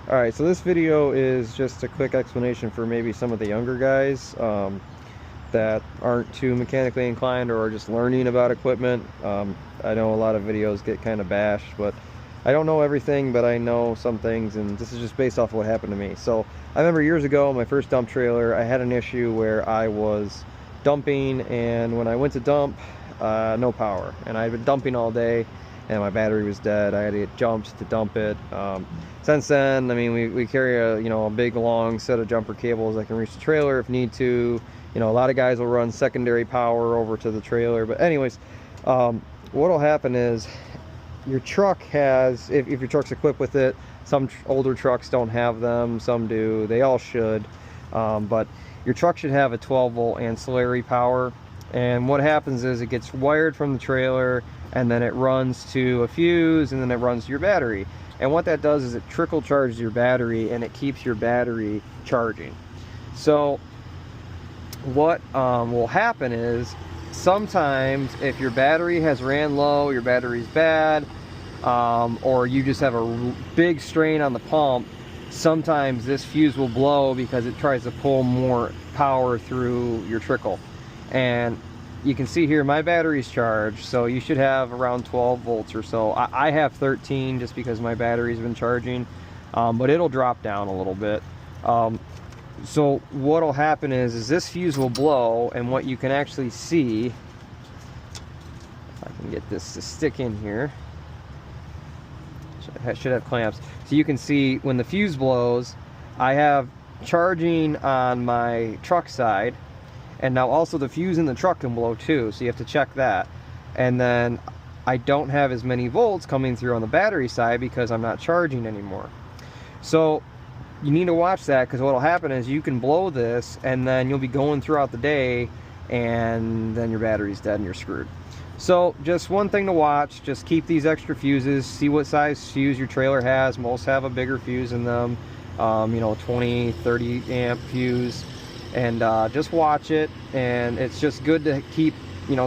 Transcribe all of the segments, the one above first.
Alright, so this video is just a quick explanation for maybe some of the younger guys that aren't too mechanically inclined or are just learning about equipment. I know a lot of videos get kind of bashed, but I don't know everything, but I know some things, and this is just based off of what happened to me. So I remember years ago, my first dump trailer, I had an issue where I was dumping, and when I went to dump, no power. And I'd been dumping all day, and my battery was dead. I had to get jumped to dump it. Since then, I mean, we carry a big long set of jumper cables that can reach the trailer if need to. A lot of guys will run secondary power over to the trailer. But anyways, what'll happen is your truck has, if your truck's equipped with it, some older trucks don't have them, some do, they all should. But your truck should have a 12-volt ancillary power. And what happens is it gets wired from the trailer, and then it runs to a fuse, and then it runs to your battery. And what that does is it trickle charges your battery, and it keeps your battery charging. So what will happen is sometimes if your battery has ran low, your battery's bad, or you just have a big strain on the pump, sometimes this fuse will blow because it tries to pull more power through your trickle. And you can see here my battery's charged, so you should have around 12 volts or so. I have 13 just because my battery's been charging, but it'll drop down a little bit. So what'll happen is this fuse will blow, and what you can actually see, if I can get this to stick in here, should have clamps. So you can see when the fuse blows, I have charging on my truck side, and now also the fuse in the truck can blow too, so you have to check that. And then I don't have as many volts coming through on the battery side because I'm not charging anymore. So you need to watch that, because what will happen is you can blow this, and then you'll be going throughout the day, and then your battery's dead and you're screwed. So just one thing to watch, just keep these extra fuses, see what size fuse your trailer has. Most have a bigger fuse in them, 20, 30 amp fuse. And just watch it, and it's just good to keep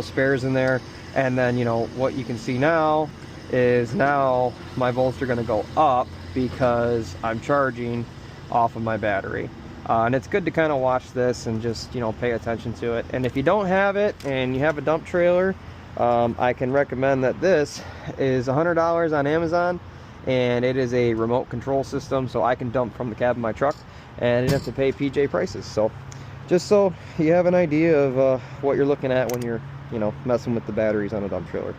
spares in there. And then what you can see now is now my volts are going to go up because I'm charging off of my battery. And it's good to kind of watch this and just pay attention to it. And if you don't have it and you have a dump trailer, I can recommend that this is $100 on Amazon, and it is a remote control system, so I can dump from the cab of my truck and I didn't have to pay PJ prices. So just so you have an idea of what you're looking at when you're messing with the batteries on a dump trailer.